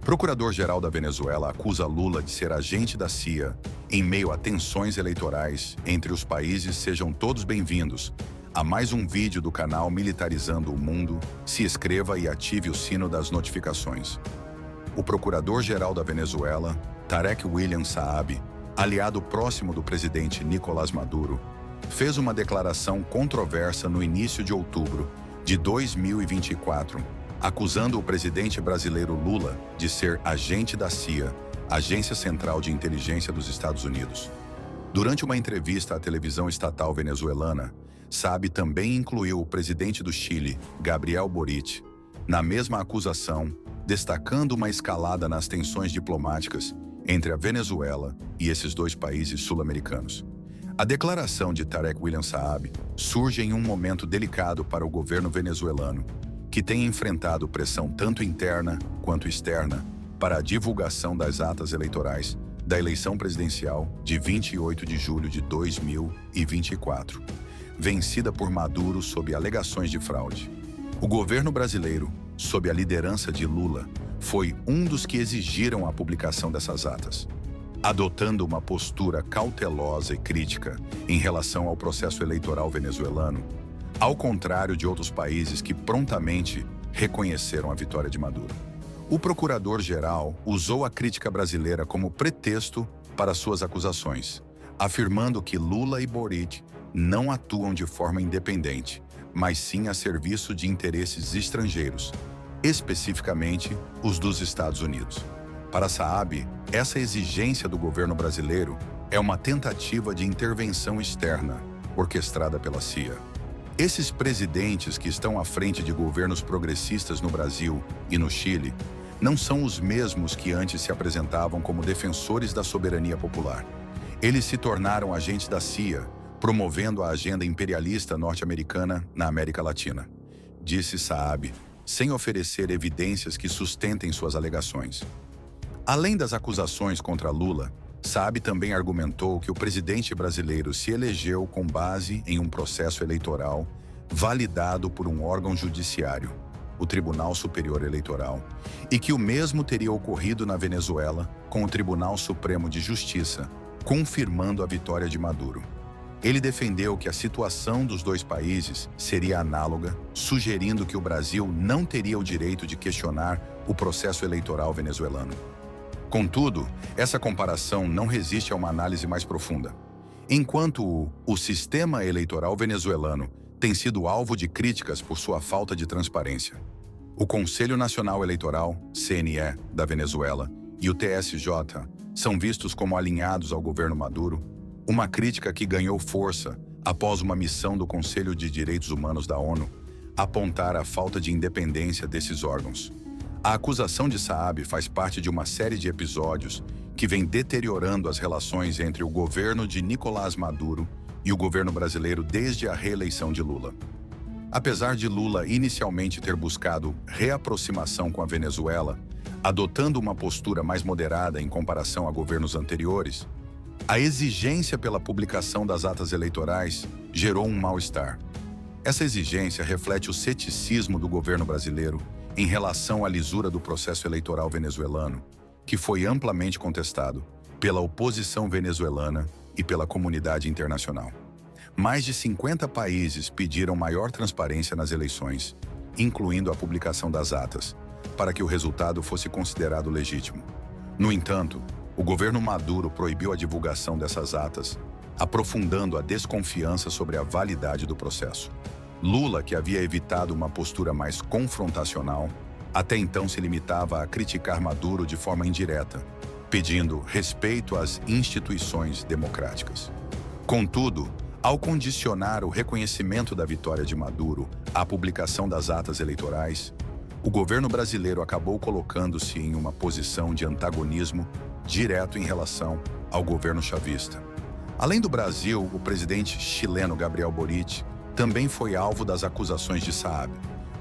Procurador-Geral da Venezuela acusa Lula de ser agente da CIA em meio a tensões eleitorais entre os países. Sejam todos bem-vindos a mais um vídeo do canal Militarizando o Mundo. Se inscreva e ative o sino das notificações. O Procurador-Geral da Venezuela, Tarek William Saab, aliado próximo do presidente Nicolás Maduro, fez uma declaração controversa no início de outubro de 2024, acusando o presidente brasileiro Lula de ser agente da CIA, Agência Central de Inteligência dos Estados Unidos. Durante uma entrevista à televisão estatal venezuelana, Saab também incluiu o presidente do Chile, Gabriel Boric, na mesma acusação, destacando uma escalada nas tensões diplomáticas entre a Venezuela e esses dois países sul-americanos. A declaração de Tarek William Saab surge em um momento delicado para o governo venezuelano, que tem enfrentado pressão tanto interna quanto externa para a divulgação das atas eleitorais da eleição presidencial de 28 de julho de 2024, vencida por Maduro sob alegações de fraude. O governo brasileiro, sob a liderança de Lula, foi um dos que exigiram a publicação dessas atas, adotando uma postura cautelosa e crítica em relação ao processo eleitoral venezuelano, ao contrário de outros países que prontamente reconheceram a vitória de Maduro. O procurador-geral usou a crítica brasileira como pretexto para suas acusações, afirmando que Lula e Boric não atuam de forma independente, mas sim a serviço de interesses estrangeiros, especificamente os dos Estados Unidos. Para Saab, essa exigência do governo brasileiro é uma tentativa de intervenção externa, orquestrada pela CIA. Esses presidentes que estão à frente de governos progressistas no Brasil e no Chile não são os mesmos que antes se apresentavam como defensores da soberania popular. Eles se tornaram agentes da CIA, promovendo a agenda imperialista norte-americana na América Latina, disse Saab, sem oferecer evidências que sustentem suas alegações. Além das acusações contra Lula, Saab também argumentou que o presidente brasileiro se elegeu com base em um processo eleitoral validado por um órgão judiciário, o Tribunal Superior Eleitoral, e que o mesmo teria ocorrido na Venezuela com o Tribunal Supremo de Justiça, confirmando a vitória de Maduro. Ele defendeu que a situação dos dois países seria análoga, sugerindo que o Brasil não teria o direito de questionar o processo eleitoral venezuelano. Contudo, essa comparação não resiste a uma análise mais profunda. Enquanto o sistema eleitoral venezuelano tem sido alvo de críticas por sua falta de transparência, o Conselho Nacional Eleitoral, CNE, da Venezuela, e o TSJ são vistos como alinhados ao governo Maduro, uma crítica que ganhou força após uma missão do Conselho de Direitos Humanos da ONU apontar a falta de independência desses órgãos. A acusação de Saab faz parte de uma série de episódios que vem deteriorando as relações entre o governo de Nicolás Maduro e o governo brasileiro desde a reeleição de Lula. Apesar de Lula inicialmente ter buscado reaproximação com a Venezuela, adotando uma postura mais moderada em comparação a governos anteriores, a exigência pela publicação das atas eleitorais gerou um mal-estar. Essa exigência reflete o ceticismo do governo brasileiro em relação à lisura do processo eleitoral venezuelano, que foi amplamente contestado pela oposição venezuelana e pela comunidade internacional. Mais de 50 países pediram maior transparência nas eleições, incluindo a publicação das atas, para que o resultado fosse considerado legítimo. No entanto, o governo Maduro proibiu a divulgação dessas atas, aprofundando a desconfiança sobre a validade do processo. Lula, que havia evitado uma postura mais confrontacional, até então se limitava a criticar Maduro de forma indireta, pedindo respeito às instituições democráticas. Contudo, ao condicionar o reconhecimento da vitória de Maduro à publicação das atas eleitorais, o governo brasileiro acabou colocando-se em uma posição de antagonismo direto em relação ao governo chavista. Além do Brasil, o presidente chileno Gabriel Boric também foi alvo das acusações de Saab.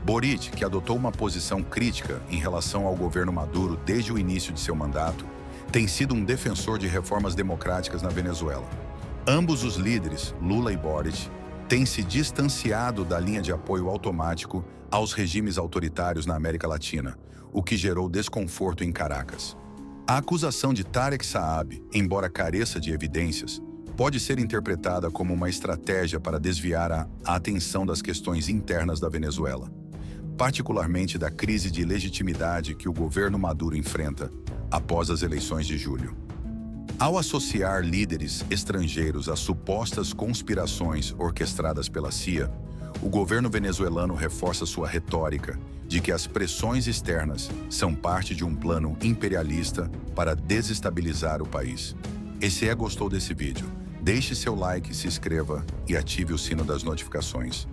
Boric, que adotou uma posição crítica em relação ao governo Maduro desde o início de seu mandato, tem sido um defensor de reformas democráticas na Venezuela. Ambos os líderes, Lula e Boric, tem se distanciado da linha de apoio automático aos regimes autoritários na América Latina, o que gerou desconforto em Caracas. A acusação de Tarek Saab, embora careça de evidências, pode ser interpretada como uma estratégia para desviar a atenção das questões internas da Venezuela, particularmente da crise de legitimidade que o governo Maduro enfrenta após as eleições de julho. Ao associar líderes estrangeiros a supostas conspirações orquestradas pela CIA, o governo venezuelano reforça sua retórica de que as pressões externas são parte de um plano imperialista para desestabilizar o país. E se gostou desse vídeo, deixe seu like, se inscreva e ative o sino das notificações.